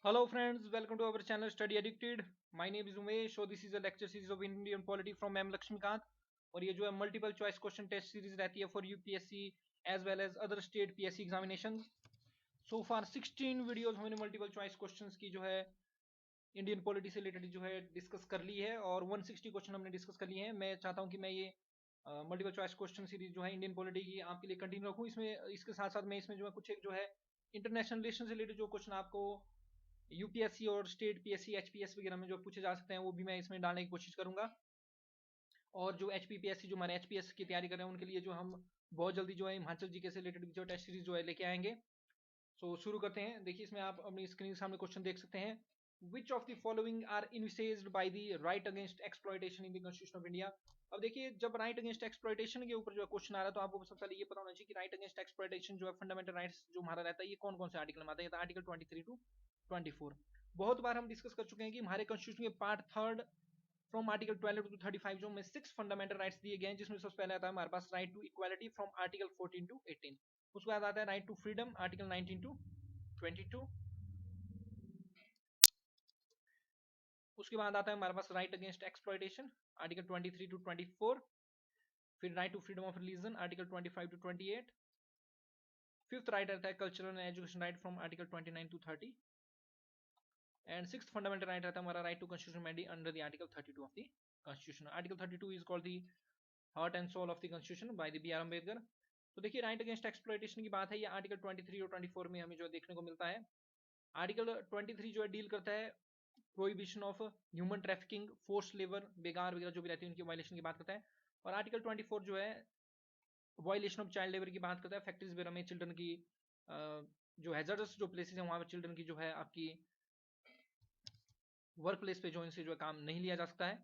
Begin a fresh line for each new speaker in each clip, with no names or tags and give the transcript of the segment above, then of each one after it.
Hello friends, welcome to our channel Study Addicted. My name is Umesh. So this is a lecture series of Indian polity from M Lakshmikant. और ये जो है multiple choice question test series रहती है for UPSC as well as other state PSC examination. So far 16 videos हमने multiple choice questions की जो है इंडियन पॉलिटी से रिलेटेड जो है डिस्कस कर ली है और 160 क्वेश्चन हमने डिस्कस कर लिए हैं. मैं चाहता हूँ कि मैं ये मल्टीपल चॉइस क्वेश्चन सीरीज जो है इंडियन पॉलिटी की आपके लिए कंटिन्यू रखूँ. इसमें इसके साथ साथ मैं इसमें जो है कुछ एक जो है इंटरनेशनल रिलेशन से रिलेटेड जो क्वेश्चन आपको यूपीएससी और स्टेट पीएससी एचपीएस वगैरह में जो पूछे जा सकते हैं वो भी मैं इसमें डालने की कोशिश करूंगा. और जो एचपीपीएससी जो हमारे एचपीएस की तैयारी कर रहे हैं उनके लिए जो हम बहुत जल्दी जो है हिमाचल जीके से रिलेटेड जो टेस्ट सीरीज जो है लेके आएंगे. सो शुरू करते हैं. देखिए इसमें आप अपनी स्क्रीन के सामने क्वेश्चन देख सकते हैं. Which of the following are envisaged by the right against exploitation in the Constitution of India? अब देखिए जब राइट अगेंस्ट एक्सप्लॉइटेशन के ऊपर जो है क्वेश्चन आ रहा है तो आपको सबसे पहले ये पता होना चाहिए कि राइट अगेंस्ट एक्सप्लॉइटेशन जो है फंडामेंटल राइट्स जो हमारा रहता है ये कौन कौन से आर्टिकल में आता है. आर्टिकल 23 टू 24 बहुत बार हम डिस्कस कर चुके हैं कि हमारे कॉन्स्टिट्यूशन के part third from article 12 to 35 जो में 6 फंडामेंटल राइट्स दिए गए हैं जिसमें सबसे पहले आता है हमारे पास right to equality from article 14 to 18. उसके बाद आता है right to freedom article 19 to 22. उसके बाद आता है हमारे पास right against exploitation article 23 to 24. फिर right to freedom of religion article 25 to 28. Fifth right रहता है cultural and education right from article 29 to 30. And sixth fundamental right रहता है हमारा right to constitution Medi under the article 32 of the constitution. Article 32 is called the heart and soul of the constitution by the B R Ambedkar. तो देखिए right against exploitation की बात है ये article 23 और 24 में हमें जो देखने को मिलता है. आर्टिकल 23 जो है डील करता है prohibition of human trafficking force labour बेगार वगैरह जो भी रहती है उनकी वायलेशन की बात करता है. और आर्टिकल 24 जो है वायलेशन ऑफ चाइल्ड लेबर की बात करता है. फैक्ट्रीज वगैरह में चिल्ड्रन की जो हैजर्डस जो प्लेसेस हैं वहां पर चिल्ड्रन की जो है आपकी वर्क प्लेस पे जो इनसे जो है काम नहीं लिया जा सकता है.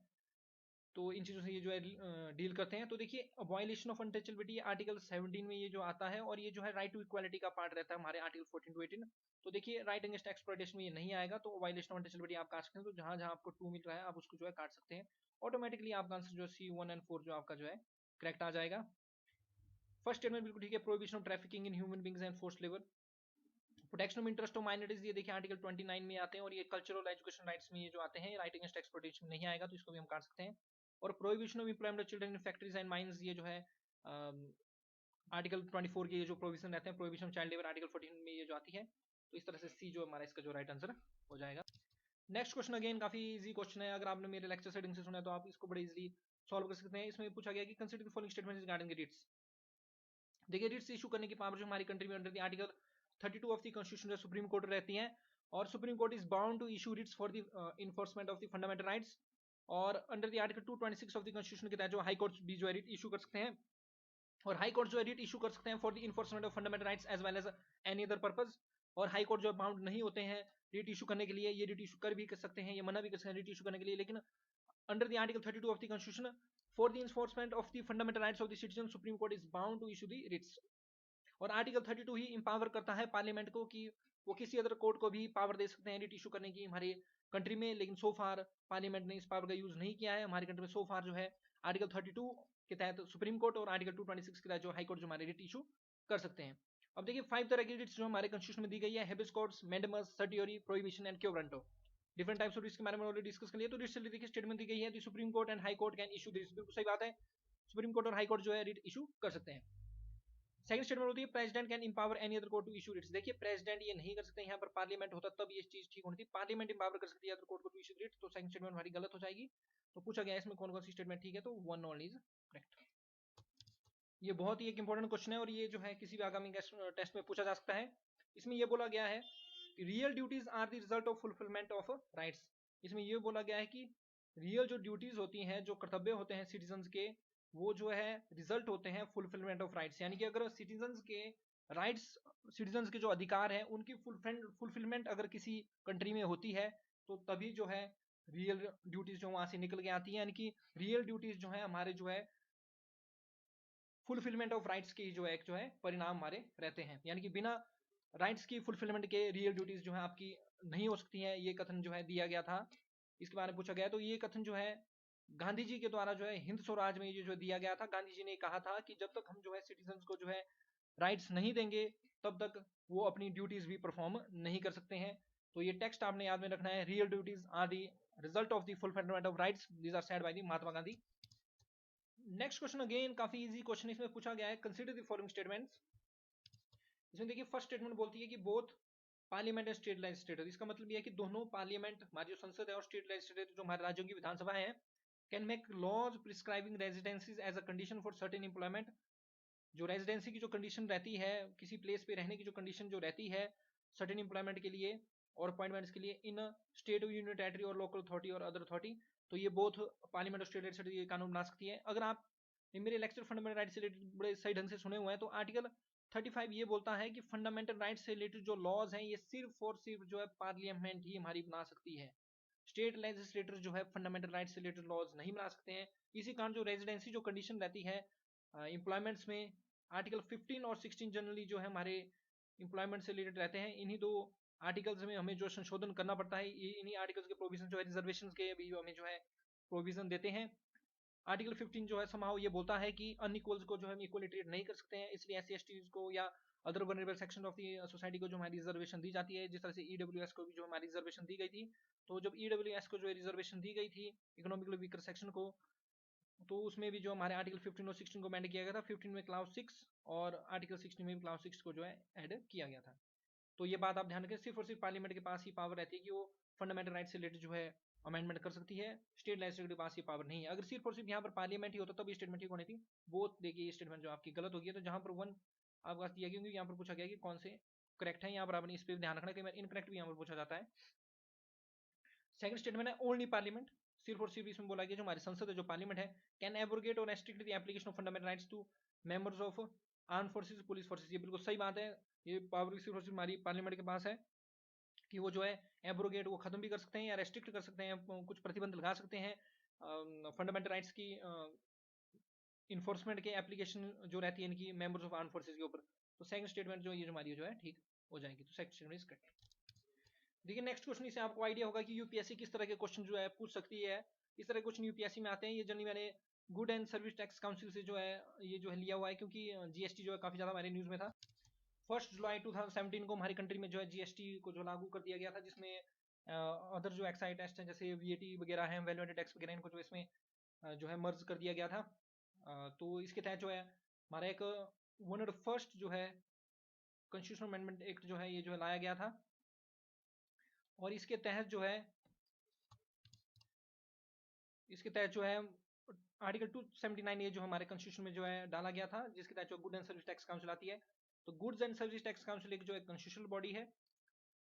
तो इन चीज़ों से ये जो है डील करते हैं. तो देखिए वायलेशन ऑफ अनटचेबिलिटी आर्टिकल 17 में ये जो आता है और ये जो है राइट टू इक्वालिटी का पार्ट रहता है हमारे आर्टिकल 14 टू 18. तो देखिए राइट अगेंस्ट एक्सप्लॉइटेशन में ये नहीं आएगा तो वायलेशन ऑफ अनटचेबिलिटी आप काट सकते हैं. तो जहां जहां आपको 2 मिल रहा है आप उसको जो है काट सकते हैं. ऑटोमेटिकली आपका आंसर जो C1 एंड 4 जो आपका जो है करेक्ट आ जाएगा. फर्स्ट स्टेटमेंट बिल्कुल ठीक है. Prohibition of trafficking in human beings and force labour. Protection of interest of minorities ये देखिए आर्टिकल 29 में आते हैं और ये कल्चरल एजुकेशन राइट्स में ये जो आते हैं राइट अगेंस्ट एक्सप्लॉइटेशन नहीं आएगा तो इसको भी हम काट सकते हैं. और prohibition of employment of children in factories and mines ये जो है आर्टिकल 24 के ये जो प्रोविजन रहते हैं prohibition of child labour article 14 में ये जो आती है. तो इस तरह से सी जो हमारा इसका जो राइट आंसर हो जाएगा. नेक्स्ट क्वेश्चन अगेन काफी इजी क्वेश्चन है. अगर आपने मेरे लेक्चर सेटिंग से सुना है तो आप इसको बड़े इजीली सॉल्व कर सकते हैं. इसमें पूछा गया कि consider the following statements regarding writs. देखिए रिट्स इशू करने की पावर जो हमारी कंट्री में under the article 32 of the constitution जो सुप्रीम कोर्ट रहती है और supreme court is bound to issue writs for the enforcement of the fundamental rights. और under the article 226 of the constitution के तहत जो हाई कोर्ट भी जो है रिट इशू कर सकते हैं. और हाई कोर्ट जो है रिट इशू कर सकते हैं for the enforcement of fundamental rights as well as any other purpose. और हाई कोर्ट जो बाउंड नहीं होते हैं रिट इशू करने के लिए. ये रिट इशू कर भी कर सकते हैं, ये मना भी कर सकते हैं रिट इशू करने के लिए. लेकिन under the article 32 of the constitution for the enforcement of the fundamental rights of the citizen supreme court is bound to issue the writs. और आर्टिकल 32 ही इंपावर करता है पार्लियामेंट को कि वो किसी अदर कोर्ट को भी पावर दे सकते हैं रिट इशू करने की हमारे कंट्री में. लेकिन सो फार पार्लियामेंट ने इस पावर का यूज नहीं किया है हमारी कंट्री में. सो फार जो है आर्टिकल 32 के तहत सुप्रीम कोर्ट और आर्टिकल 226 के तहत जो हाई कोर्ट जो हमारे रिट इशू कर सकते हैं. अब देखिए 5 तरह की रिट्स जो हमारे कॉन्स्टिट्यूशन में दी गई है. Habeas corpus, mandamus, certiorari, prohibition and quo warranto. Different types of writs के बारे में ऑलरेडी डिस्कस कर लिया. तो रिट्स से देखिए स्टेटमेंट दी गई है the supreme court and high court can issue this. बिल्कुल सही बात है. सुप्रीम कोर्ट और हाई कोर्ट जो है रिट इशू कर सकते हैं. सेकंड स्टेटमेंट होती है president can empower any other court to issue writs. देखिए प्रेसिडेंट ये नहीं कर सकते, यहाँ पर पार्लियामेंट होता तब ये चीज ठीक होनी थी. पार्लियामेंट इंपावर कर सकती है अदर कोर्ट को टू इशू रिट्स. तो सेकंड स्टेटमेंट हमारी गलत हो जाएगी. तो पूछा गया इसमें कौन कौन सी स्टेटमेंट ठीक है. तो वन ओनली इज करेक्ट. ये बहुत ही एक इंपॉर्टेंट क्वेश्चन है और ये जो है किसी भी आगामी टेस्ट में पूछा जा सकता है. इसमें ये बोला गया है real duties are the result of fulfilment of rights. इसमें ये बोला गया है कि रियल जो ड्यूटीज होती हैं जो कर्तव्य होते हैं सिटीजन के वो जो है रिजल्ट होते हैं फुलफिलमेंट ऑफ राइट्स. यानी कि अगर सिटीजन के राइट्स सिटीजन के जो अधिकार हैं उनकी फुलफिलमेंट अगर किसी कंट्री में होती है तो तभी जो है रियल ड्यूटीज जो वहां से निकल के आती है. यानी कि रियल ड्यूटीज जो है हमारे जो है फुलफिलमेंट ऑफ राइट्स की जो है एक जो है परिणाम हमारे रहते हैं. यानी कि बिना राइट्स की फुलफिलमेंट के रियल ड्यूटीज जो है आपकी नहीं हो सकती हैं. ये कथन जो है दिया गया था, इसके बारे में पूछा गया. तो ये कथन जो है गांधी जी के द्वारा जो है हिंद स्वराज में ये जो दिया गया था. गांधी जी ने कहा था कि जब तक हम जो है सिटीजन को जो है राइट्स नहीं देंगे तब तक वो अपनी ड्यूटीज भी परफॉर्म नहीं कर सकते हैं. तो ये टेक्स्ट आपने याद में रखना है, real duties are the result of the fulfilment of rights, these are said by the Mahatma Gandhi. Next question again काफी इजी क्वेश्चन इसमें पूछा गया है, कंसीडर द फॉलोइंग स्टेटमेंट्स। इसमें देखिए फर्स्ट स्टेटमेंट बोलती है कि both parliament and state legislator, इसका मतलब ये है कि दोनों पार्लियामेंट हमारी जो संसद है और स्टेट लेजिस्लेटर जो हमारे राज्यों की विधानसभा है, can make laws prescribing residencies as a condition for certain employment. जो रेजिडेंसी की जो कंडीशन रहती है, किसी प्लेस पे रहने की जो कंडीशन जो रहती है सर्टेन एम्प्लॉयमेंट के लिए और अपॉइंटमेंट्स के लिए इन स्टेट यूनियन टेरिटरी और लोकल अथॉरिटी और अदर अथॉरिटी, तो ये बोथ पार्लियामेंट और स्टेट लेजिस्लेटर ये कानून बना सकती है। अगर आप मेरे लेक्चर फंडामेंटल राइट से रिलेटेड बड़े सही ढंग से सुने हुए हैं तो आर्टिकल 35 ये बोलता है कि फंडामेंटल राइट से रिलेटेड जो लॉज हैं ये सिर्फ और सिर्फ जो है पार्लियामेंट ही हमारी बना सकती है। स्टेट लेजिस्लेटर जो है फंडामेंटल राइट से रिलेटेड लॉज नहीं बना सकते हैं। इसी कारण जो रेजिडेंसी जो कंडीशन रहती है एम्प्लॉयमेंट्स में, आर्टिकल 15 और 16 जनरली जो है हमारे एम्प्लॉयमेंट से रिलेटेड रहते हैं। इन्हीं दो आर्टिकल्स में हमें जो संशोधन करना पड़ता है, इन्हीं आर्टिकल्स के प्रोविजन जो है रिजर्वेशन के भी हमें जो है प्रोविजन देते हैं। आर्टिकल 15 जो है समाव ये बोलता है कि अनइक्वल्स को जो है हम इक्वली ट्रीट नहीं कर सकते हैं, इसलिए SC/ST को या other vulnerable section of the society को जो हमारी रिजर्वेशन दी जाती है, जिस तरह से EWS को भी जो हमारी रिजर्वेशन दी गई थी। तो जब EWS को जो है रिजर्वेशन दी गई थी इकोनॉमिकली वीकर सेक्शन को, तो उसमें भी जो हमारे आर्टिकल 15 और 16 को अमेंड किया गया था। 15 में क्लाउज 6 और आर्टिकल 16 में भी क्लाउज 6 को जो है ऐड किया गया था। तो ये बात आप ध्यान रखें, सिर्फ और सिर्फ पार्लियामेंट के पास ही पावर रहती है कि वो फंडामेंटल राइट से रिलेटेड जो है अमेंडमेंट कर सकती है, स्टेट लेजिस्लेचर के पास ये पावर नहीं है। अगर सिर्फ और सिर्फ यहाँ पर पार्लियामेंट ही होता तब ये स्टेटमेंट ठीक होनी थी। वो देखिए ये स्टेटमेंट जो आपकी गलत हो गई है, तो जहाँ पर वन आपके पास दिया गया, क्योंकि यहाँ पर पूछा गया कि कौन से करेक्ट है, यहाँ पर आपने इस पर ध्यान रखना, कई बार इनकरेक्ट भी यहाँ पर पूछा जाता है। सेकंड स्टेटमेंट है ओनली पार्लियामेंट, सिर्फ और सिर्फ इसमें बोला गया जो हमारी संसद है, जो पार्लियामेंट है, कैन एब्रोगेट और restrict the application of fundamental rights to members of arm forces, police forces. ये बिल्कुल सही बात है, ये पावर सिर्फ और सिर्फ हमारी पार्लियामेंट के पास है कि वो जो है एब्रोगेट वो खत्म भी कर सकते हैं या रेस्ट्रिक्ट कर सकते हैं, कुछ प्रतिबंध लगा सकते हैं फंडामेंटल राइट्स की इन्फोर्समेंट के एप्लीकेशन जो रहती है इनकी मेंबर्स ऑफ आर्म फोर्सेस के ऊपर। तो सेकंड स्टेटमेंट जो ये जो हमारी जो है ठीक हो जाएगी, तो सेकंड स्टेटमेंट इज करेक्ट। देखिए नेक्स्ट क्वेश्चन से आपको आइडिया होगा कि यूपीएससी किस तरह के क्वेश्चन जो है पूछ सकती है। इस तरह के क्वेश्चन यूपीएससी में आते हैं, ये जनरली मैंने good and service tax council से जो है ये जो है लिया हुआ है, क्योंकि जीएसटी जो है काफी ज्यादा हमारे न्यूज में था। 1 जुलाई 2017 को हमारी कंट्री में जो है जीएसटी को जो लागू कर दिया गया था, जिसमें अदर जो एक्साइज टैक्स हैं जैसे वीएटी वगैरह हैं, वैल्यू एडेड टैक्स वगैरह, इनको जो इसमें जो है मर्ज कर दिया गया था। तो इसके तहत जो है हमारा एक 101st जो है कॉन्स्टिट्यूशनल अमेंडमेंट एक्ट जो है ये जो है लाया गया था, और इसके तहत जो है आर्टिकल 279 ये जो हमारे कॉन्स्टिट्यूशन में जो है डाला गया था, जिसके तहत जो good and service tax council आती है। तो goods and service tax council एक जो है कॉन्स्टिट्यूशनल बॉडी है,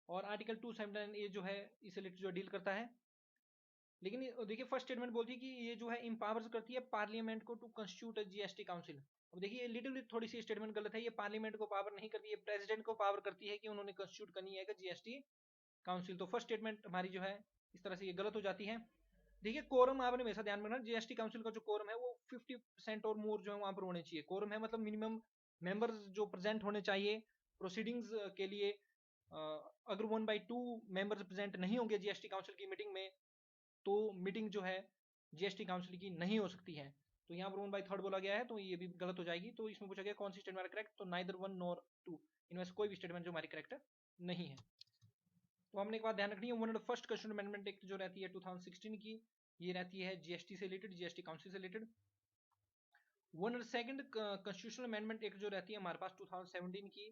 और आर्टिकल 279 ये जो है इसे रिलेटेड जो डील करता है। लेकिन देखिए फर्स्ट स्टेटमेंट बोलती है कि ये जो है इंपावर्स करती है पार्लियामेंट को to constitute a GST council. अब देखिए लिटिल थोड़ी सी स्टेटमेंट गलत है, ये पार्लियामेंट को पावर नहीं करती है, प्रेसिडेंट को पावर करती है कि उन्होंने कंस्टिट्यूट करनी है जीएसटी काउंसिल। तो फर्स्ट स्टेटमेंट हमारी जो है इस तरह से ये गलत हो जाती है। देखिए कोरम आपने हमेशा ध्यान में रखना, जीएसटी काउंसिल का जो कोरम है वो 50% और मोर जो है वहां पर होने चाहिए। कोरम है मतलब मिनिमम मेंबर्स जो प्रेजेंट होने चाहिए प्रोसीडिंग्स के लिए। अगर 1/2 मेंबर्स प्रेजेंट नहीं होंगे जीएसटी काउंसिल की मीटिंग में, तो मीटिंग जो है जीएसटी काउंसिल की नहीं हो सकती है। तो यहाँ पर 1/3 बोला गया है, तो ये भी गलत हो जाएगी। तो इसमें पूछा गया कौन सी स्टेटमेंट करेक्ट, तो नाइदर 1 नॉर 2, इनमें से कोई भी स्टेटमेंट जो हमारी करेक्ट नहीं है। तो हमने एक बात ध्यान रखनी है, 101st कॉन्स्टिट्यूशनल अमेंडमेंट एक्ट जो रहती है 2016 की, ये रहती है जीएसटी से रिलेटेड, जीएसटी काउंसिल से related. 102nd constitutional amendment act जो रहती है हमारे पास 2017 की,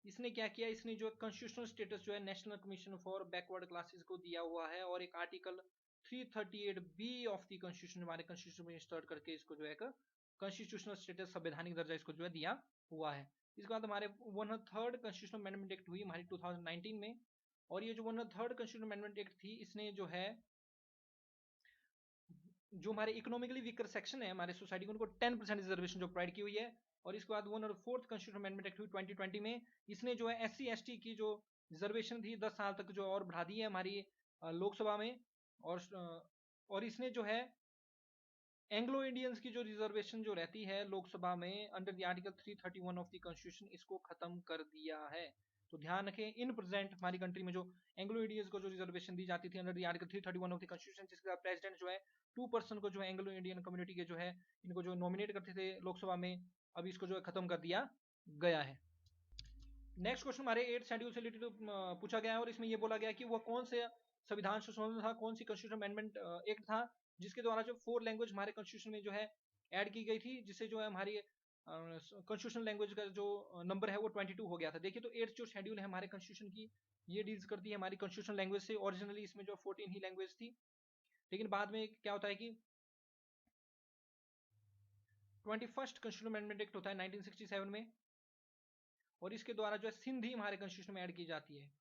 इसने क्या किया, इसने जो कॉन्स्टिट्यूशनल स्टेटस जो है national commission for backward classes को दिया हुआ है, और एक article 338B of the constitution हमारे कॉन्स्टिट्यूशन में इंसर्ट करके इसको जो है कॉन्स्टिट्यूशनल स्टेटस संवैधानिक दर्जा इसको जो है दिया हुआ है। इसके बाद हमारे 103rd कॉन्स्टिट्यूशनल अमेंडमेंट एक्ट हुई हमारी 2019 में, और ये जो 103rd कॉन्स्टिट्यूशनल अमेंडमेंट एक्ट थी, इसने जो है जो हमारे इकोनॉमिकली वीकर सेक्शन है हमारे सोसाइटी को, उनको 10% रिजर्वेशन जो प्रोवाइड की हुई है। और इसके बाद 104th कॉन्स्टिट्यूशनल अमेंडमेंट एक्ट हुई 2020 में, इसने जो है SC/ST की जो रिजर्वेशन थी 10 साल तक जो और बढ़ा दी है हमारी लोकसभा में। और इसने जो है एंग्लो इंडियंस की जो रिजर्वेशन जो रहती है लोकसभा में under the article 331 of the constitution, इसको खत्म कर दिया है। तो ध्यान रखें, इन प्रेजेंट हमारी कंट्री में जो एंग्लो इंडियंस को जो रिजर्वेशन दी जाती थी under the article 331 of the constitution, जिसके साथ प्रेसिडेंट जो है 2% को जो है एंग्लो इंडियन कम्युनिटी के जो है इनको जो नॉमिनेट करते थे लोकसभा में, अब इसको जो है खत्म कर दिया गया है। नेक्स्ट क्वेश्चन हमारे 8th शेड्यूल से रिलेटेड पूछा गया है और इसमें ये बोला गया कि वो कौन से संविधान संशोधन था, कौन सी कॉन्स्टिट्यूशन अमेंडमेंट एक्ट था जिसके द्वारा जो 4 लैंग्वेज हमारे कॉन्स्टिट्यूशन में जो है ऐड की गई थी, जिससे जो है हमारी कॉन्स्टिट्यूशन लैंग्वेज का जो नंबर है वो 22 हो गया था। देखिए तो 8th जो शेड्यूल है हमारे कॉन्स्टिट्यूशन की, ये डील्स करती है हमारी कॉन्स्टिट्यूशन लैंग्वेज से। ओरिजिनली इसमें जो 14 ही लैंग्वेज थी, लेकिन बाद में क्या होता है कि 21st कॉन्स्टिट्यूशन अमेंडमेंट एक्ट होता है 1967 में, और इसके द्वारा जो है सिंधी हमारे कॉन्स्टिट्यूशन में ऐड की जाती है।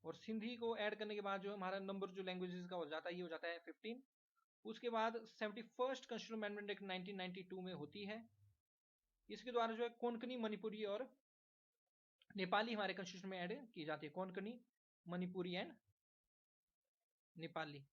और सिंधी को ऐड करने के बाद जो हमारा नंबर जो लैंग्वेजेस का हो जाता है ये हो जाता है 15। उसके बाद 71st कॉन्स्टिट्यूशन अमेंडमेंट एक्ट 1992 में होती है। इसके द्वारा जो है कोंकणी, मणिपुरी और नेपाली हमारे कॉन्स्टिट्यूशन में ऐड की जाती है। कोंकणी, मणिपुरी एंड नेपाली,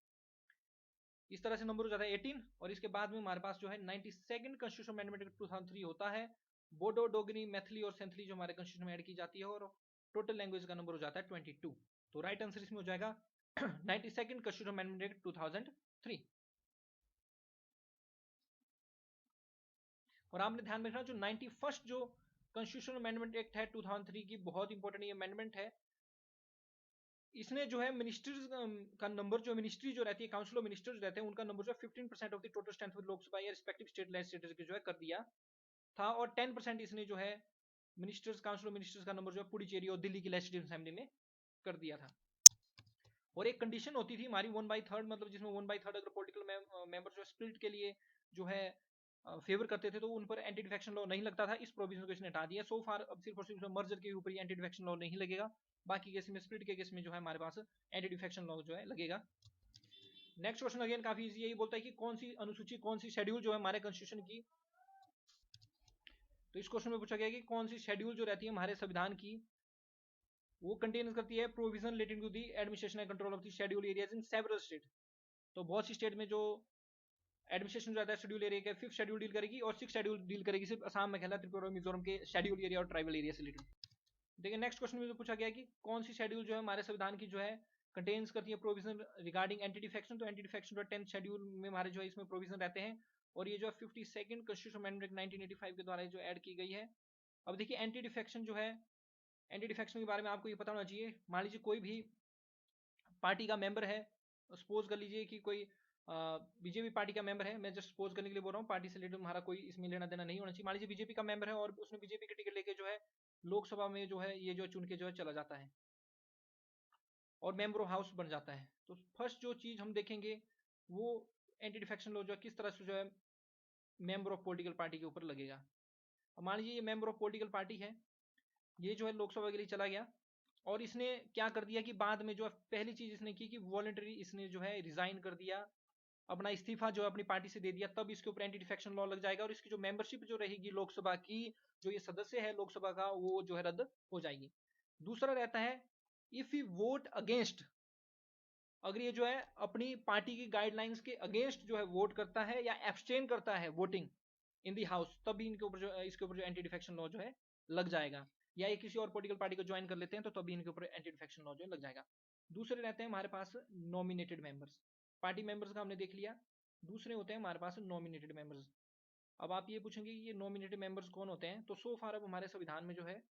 इस तरह से नंबर हो जाता है 18। और इसके बाद में हमारे पास जो है 92nd कॉन्स्टिट्यूशन अमेंडमेंट एक्ट 2003 होता है। बोडो, डोगरी, मैथिली और सेंथली जो हमारे कॉन्स्टिट्यूशन में ऐड की जाती है, और टोटल लैंग्वेज का नंबर हो जाता है 22। तो राइट आंसर इसमें हो जाएगा 92nd कॉन्स्टिट्यूशन अमेंडमेंट एक्ट 2003। और आपने ध्यान में रखना जो 91st जो कॉन्स्टिट्यूशन अमेंडमेंट एक्ट है 2003 की, बहुत इंपॉर्टेंट ये अमेंडमेंट है। इसने जो है मिनिस्टर्स का नंबर, जो मिनिस्ट्री जो रहती है, काउंसिल ऑफ मिनिस्टर्स रहते हैं, उनका नंबर जो है 15% of the total strength of Lok Sabha या रिस्पेक्टिव स्टेट लेजिस्लेचर के जो है कर दिया था। और 10% इसने जो है मिनिस्टर्स, काउंसिल ऑफ मिनिस्टर्स का नंबर जो है पुडुचेरी और दिल्ली की लेजिस्लेटिव असेंबली में कर दिया था। और एक कंडीशन होती थी हमारी 1/3, मतलब जिसमें 1/3 अगर पॉलिटिकल मेंबर जो स्प्लिट के लिए जो है फेवर करते थे तो उन पर एंटी डिफेक्शन लॉ नहीं लगता था। इस प्रोविजन को इसने हटा दिया। सो फार अब सिर्फ और सिर्फ मर्जर के ऊपर ही एंटी डिफेक्शन लॉ नहीं लगेगा, बाकी केस में, स्प्लिट के केस में जो है हमारे पास एंटी डिफेक्शन लॉ जो है लगेगा। नेक्स्ट क्वेश्चन अगेन काफी इजी, यही बोलता है कि कौन सी अनुसूची, कौन सी शेड्यूल जो है हमारे कॉन्स्टिट्यूशन की, तो इस क्वेश्चन में पूछा गया कि कौन सी शेड्यूल जो रहती है हमारे संविधान की, वो कंटेन करती है provision relating to the administration and control of the schedule areas in several state. तो बहुत सी स्टेट में जो एडमिनिस्ट्रेशन जो आता है शेड्यूल एरिया का, 5th शेड्यूल डील करेगी और 6th शेड्यूल डील करेगी सिर्फ असम, मेघालय, त्रिपुरा, मिजोरम के शेड्यूल एरिया और ट्राइबल एरिया से रिलेटेड। देखिए नेक्स्ट क्वेश्चन में जो पूछा गया कि कौन सी शेड्यूल जो है हमारे संविधान की जो है कंटेन्स करती है प्रोविजन रिगार्डिंग एंटी डिफेक्शन। तो एंटी डिफेक्शन जो 10th शेड्यूल में हमारे जो है इसमें प्रोविजन रहते हैं, और ये जो 52nd कॉन्स्टिट्यूशन अमेंडमेंट 1985 के द्वारा जो ऐड की गई है। अब देखिए एंटी डिफेक्शन जो है, एंटी डिफेक्शन के बारे में आपको ये पता होना चाहिए। मान लीजिए कोई भी पार्टी का मेंबर है, सपोज कर लीजिए कि कोई बीजेपी पार्टी का मेंबर है, मैं जस्ट सपोज करने के लिए बोल रहा हूँ, पार्टी से रिलेटेड हमारा कोई इसमें लेना देना नहीं होना चाहिए। मान लीजिए बीजेपी का मेंबर है और उसने बीजेपी की टिकट लेके जो है लोकसभा में जो है ये जो चुन के जो है चला जाता है और मेंबर ऑफ हाउस बन जाता है। तो फर्स्ट जो चीज हम देखेंगे वो एंटी डिफेक्शन लॉ जो है किस तरह से जो है मेंबर ऑफ पॉलिटिकल पार्टी के ऊपर लगेगा। अब मान लीजिए ये मेंबर ऑफ पॉलिटिकल पार्टी है, ये जो है लोकसभा के लिए चला गया और इसने क्या कर दिया कि बाद में जो है पहली चीज इसने की कि वॉलंटरी इसने जो है रिजाइन कर दिया, अपना इस्तीफा जो है अपनी पार्टी से दे दिया, तब इसके ऊपर एंटी डिफेक्शन लॉ लग जाएगा और इसकी जो मेंबरशिप जो रहेगी लोकसभा की, जो ये सदस्य है लोकसभा का, वो जो है रद्द हो जाएगी। दूसरा रहता है इफ यू वोट अगेंस्ट, अगर ये जो है अपनी पार्टी की गाइडलाइंस के अगेंस्ट जो है वोट करता है या एब्सटेन करता है वोटिंग इन दी हाउस, तब भी इनके ऊपर जो इसके ऊपर जो एंटी डिफेक्शन लॉ जो है लग जाएगा। या ये किसी और पॉलिटिकल पार्टी को ज्वाइन कर लेते हैं तो तभी इनके ऊपर एंटी डिफेक्शन लॉ जो लग जाएगा। दूसरे रहते हैं हमारे पास नॉमिनेटेड मेंबर्स। पार्टी मेंबर्स का हमने देख लिया, दूसरे होते हैं हमारे पास नॉमिनेटेड मेंबर्स। अब आप ये पूछेंगे कि ये नॉमिनेटेड मेंबर्स कौन होते हैं, तो सो फार अब हमारे संविधान में जो है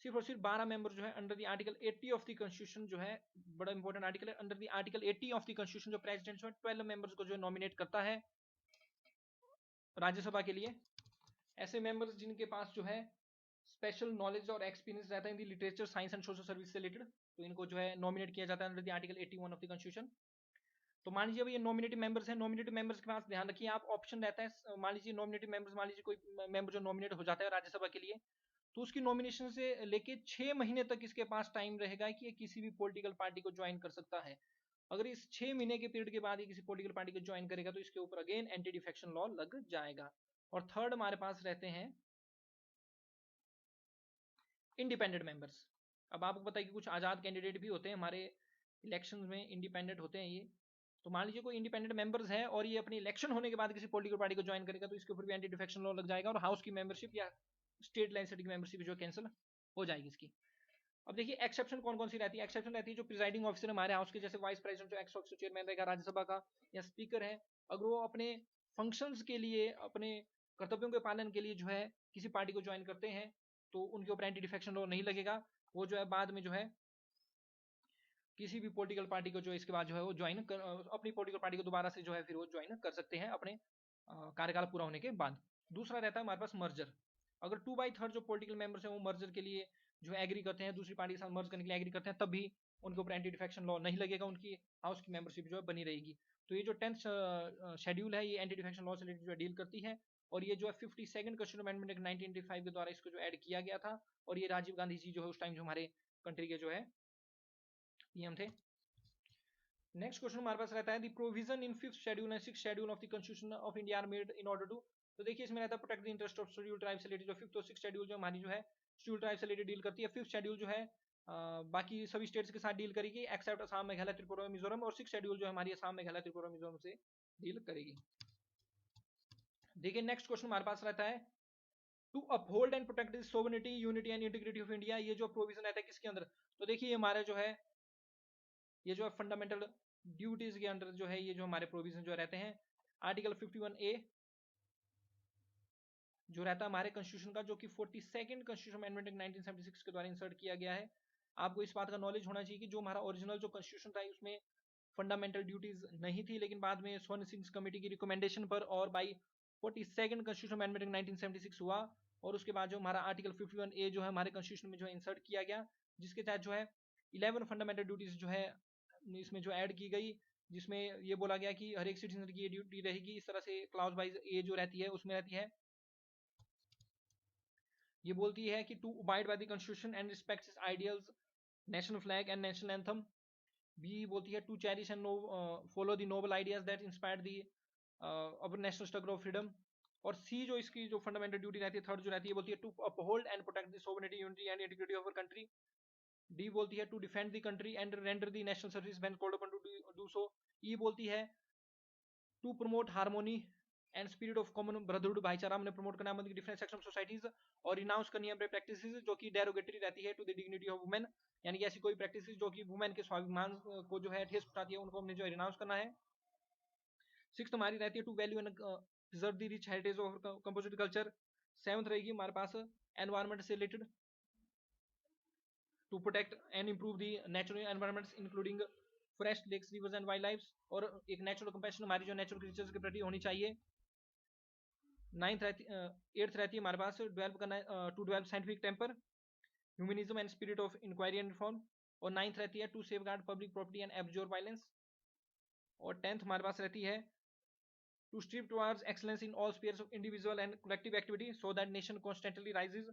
सिर्फ और सिर्फ 12 मेंबर जो है under the article 80 of the constitution, जो है बड़ा इंपॉर्टेंट आर्टिकल है, under the article 80 of the constitution जो प्रेसिडेंट जो है 12 मेंबर्स को जो है नॉमिनेट करता है राज्यसभा के लिए। ऐसे मेंबर्स जिनके पास जो है स्पेशल नॉलेज और एक्सपीरियंस रहता है in the literature, science and social service से रिलेटेड, तो इनको जो है नॉमिनेट किया जाता है under the article 81 of the constitution. तो मान लीजिए अब ये नॉमिनेटेड मेंबर्स हैं, नॉमिनेटेड मेंबर्स के पास ध्यान रखिए आप, ऑप्शन रहता है। मान लीजिए नॉमिनेटेड मेंबर्स, मान लीजिए कोई मेंबर जो नॉमिनेट हो जाता है राज्यसभा के लिए, तो उसकी नॉमिनेशन से लेके 6 महीने तक इसके पास टाइम रहेगा कि ये किसी भी पॉलिटिकल पार्टी को ज्वाइन कर सकता है। अगर इस 6 महीने के पीरियड के बाद ये किसी पॉलिटिकल पार्टी को ज्वाइन करेगा तो इसके ऊपर अगेन एंटी डिफेक्शन लॉ लग जाएगा। और थर्ड हमारे पास रहते हैं इंडिपेंडेंट मेंबर्स। अब आपको पता है कि कुछ आजाद कैंडिडेट भी होते हैं हमारे इलेक्शन में, इंडिपेंडेंट होते हैं ये। तो मान लीजिए कोई इंडिपेंडेंट मेंबर्स है और ये अपनी इलेक्शन होने के बाद किसी पॉलिटिकल पार्टी को ज्वाइन करेगा तो इसके ऊपर भी एंटी डिफेक्शन लॉ लग जाएगा और हाउस की मेंबरशिप या स्टेट लेजिस्लेटिव की मेंबरशिप जो कैंसिल हो जाएगी इसकी। अब देखिए एक्सेप्शन कौन कौन सी रहती है। एक्सेप्शन रहती है जो प्रिजाइडिंग ऑफिसर हमारे हाउस के, जैसे वाइस प्रेसिडेंट जो एक्स ऑफिसर चेयरमैन रहेगा राज्यसभा का, या स्पीकर है, अगर वो अपने फंक्शंस के लिए, अपने कर्तव्यों के पालन के लिए जो है किसी पार्टी को ज्वाइन करते हैं तो उनके ऊपर एंटी डिफेक्शन लॉ नहीं लगेगा। वो जो है बाद में जो है किसी भी पॉलिटिकल पार्टी को जो इसके बाद जो है वो ज्वाइन कर, अपनी पॉलिटिकल पार्टी को दोबारा से जो है फिर वो ज्वाइन कर सकते हैं अपने कार्यकाल पूरा होने के बाद। दूसरा रहता है हमारे पास मर्जर। अगर 2/3 जो पॉलिटिकल मेंबर्स हैं वो मर्जर के लिए जो एग्री करते हैं, दूसरी पार्टी के साथ मर्ज करने के लिए एग्री करते हैं, तब भी उनके ऊपर एंटी डिफेक्शन लॉ नहीं लगेगा, उनकी हाउस की मेंबरशिप जो है बनी रहेगी। तो ये जो 10th शेड्यूल है ये एंटी डिफेक्शन लॉ से रिलेटेड जो डील करती है। और ये जो है 52nd कॉन्स्टिट्यूशन अमेंडमेंट 1985 के द्वारा इसको जो ऐड किया गया था। और ये राजीव गांधी जी जो है उस टाइम जो हमारे कंट्री के जो है पीएम थे। नेक्स्ट क्वेश्चन हमारे पास रहता है the provision in 5th schedule and 6th schedule of the constitution of India are made in order to. तो देखिए इसमें रहता है protect the interest of schedule tribe से रिलेटेड। जो 5th और 6th शेड्यूल जो हमारी जो है शेड्यूल ट्राइब से रिलेटेड डील करती है। 5th शेड्यूल जो है बाकी सभी स्टेट्स के साथ डील करेगी एक्सेप्ट असम, मेघालय, त्रिपुरा, मिजोरम। और 6th शेड्यूल जो हमारी असम, मेघालय, त्रिपुरा, मिजोरम से डील करेगी। देखिए नेक्स्ट क्वेश्चन हमारे पास रहता है to uphold and protect the sovereignty, unity and integrity of India. ये जो प्रोविजन रहता है किसके अंदर? तो देखिए हमारे जो है ये जो है फंडामेंटल ड्यूटीज के अंडर जो है ये जो हमारे प्रोविजन जो रहते हैं। आर्टिकल 51A जो रहता है हमारे कॉन्स्टिट्यूशन का, जो कि 42nd कॉन्स्टिट्यूशन अमेंडमेंट 1976 के द्वारा इंसर्ट किया गया है। आपको इस बात का नॉलेज होना चाहिए कि जो हमारा ओरिजिनल जो कॉन्स्टिट्यूशन था उसमें फंडामेंटल ड्यूटीज नहीं थी, लेकिन बाद में स्वर्ण सिंह कमेटी की रिकमेंडेशन पर और बाई 42nd कॉन्स्टिट्यूशन अमेंडमेंट 1976 हुआ। और उसके बाद जो हमारा आर्टिकल 51A जो है हमारे कॉन्स्टिट्यूशन में जो है इंसर्ट किया गया, जिसके तहत जो है 11 फंडामेंटल ड्यूटीज जो है इसमें जो ऐड की गई, जिसमें ये बोला गया कि हर एक सिटीजन की ये ड्यूटी रहेगी। इस तरह से क्लाउज वाइज ए जो रहती है उसमें रहती है, ये बोलती है कि to abide by the constitution and respect its ideals, national flag and national anthem. B बोलती है to cherish and follow the noble ideas that inspired the our national struggle of freedom. और सी जो इसकी जो fundamental duty रहती है third जो रहती है बोलती है to uphold and protect the sovereignty, unity and integrity of our country. D बोलती है to defend the country and render the national service when called upon to do so. E बोलती है to promote harmony and spirit of common brotherhood, भाईचारा हमने promote करना है different section of societies. और renounce करनी है प्रैक्टिसेस जो कि डेरोगेटरी रहती है to the dignity of women, यानी कि ऐसी कोई प्रैक्टिस जो कि वुमेन के स्वाभिमान को जो है ठेस पहुंचाती है उनको हमने जो है रिनाउंस करना है। 6th हमारी रहती है to value and preserve the rich heritage of composite culture. 7th रहेगी हमारे पास एनवायरमेंट से related to protect and improve the natural environments including forest, lakes, rivers and wildlife. और एक नेचुरल कंपैशन हमारी जो नेचुरल क्रीचर्स के प्रति होनी चाहिए। 8th रहती है हमारे पास डेवलप करना to develop scientific temper, humanism and spirit of inquiry and reform. और 9th रहती है to safeguard public property and absorb violence. और 10th हमारे पास रहती है to strive towards excellence in all spheres of individual and collective activity so that nation constantly rises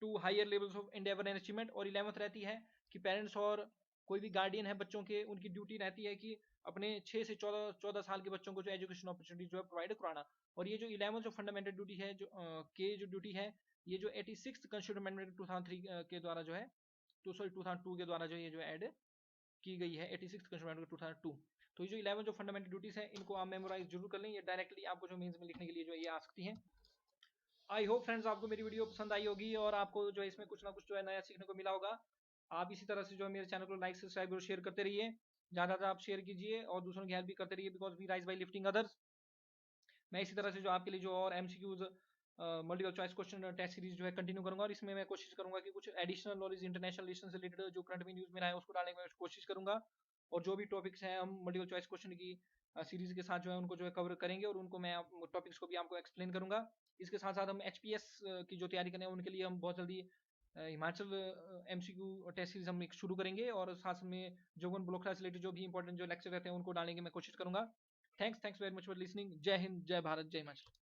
to higher levels of endeavour and achievement. और 11th रहती है कि parents और कोई भी गार्डियन है बच्चों के, उनकी ड्यूटी रहती है कि अपने 6 से 14 साल के बच्चों को जो एजुकेशन अपॉर्चुनिटी जो है प्रोवाइड कराना। और ये जो 11th जो फंडामेंटल ड्यूटी है जो के जो ड्यूटी है ये जो 86th कॉन्स्टिट्यूशन अमेंडमेंट 2003 के द्वारा जो है 2002 के द्वारा जो ये जो ऐड की गई है 86th कॉन्स्टिट्यूशन अमेंडमेंट 2002। तो ये जो 11 जो फंडामेंटल ड्यूटीज है इनको आप मेमोराइज जरूर कर लें, ये डायरेक्टली आपको जो मेंस में लिखने के लिए जो है ये आ सकती हैं। आई होप फ्रेंड्स आपको मेरी वीडियो पसंद आई होगी और आपको जो है इसमें कुछ ना कुछ जो है नया सीखने को मिला होगा। आप इसी तरह से जो है मेरे चैनल को लाइक, सब्सक्राइब और शेयर करते रहिए, ज़्यादा ज़्यादा आप शेयर कीजिए और दूसरों की हेल्प भी करते रहिए, because we rise by lifting others. मैं इसी तरह से जो आपके लिए जो और MCQs multiple choice question test series जो है कंटिन्यू करूंगा। और इसमें मैं कोशिश करूंगा कि कुछ एडिशनल नॉलेज इंटरनेशनल रिलेशन से रिलेटेड जो करंट में न्यूज़ में रहा है उसको डालने की कोशिश करूंगा। और जो भी टॉपिक्स हैं हम मल्टीपल चॉइस क्वेश्चन की सीरीज के साथ जो है उनको जो है कवर करेंगे और उनको मैं टॉपिक्स को भी आपको एक्सप्लेन करूंगा। इसके साथ साथ हम HPS की जो तैयारी करें उनके लिए हम बहुत जल्दी हिमाचल MCQ टेस्ट सीरीज हम एक शुरू करेंगे और साथ में जोगन ब्लॉक से रिलेटेड जो भी इंपॉर्टेंट जो लेक्चर रहते हैं उनको डालने की मैं कोशिश करूंगा। Thanks very much for listening. जय हिंद, जय भारत, जय हिमाचल।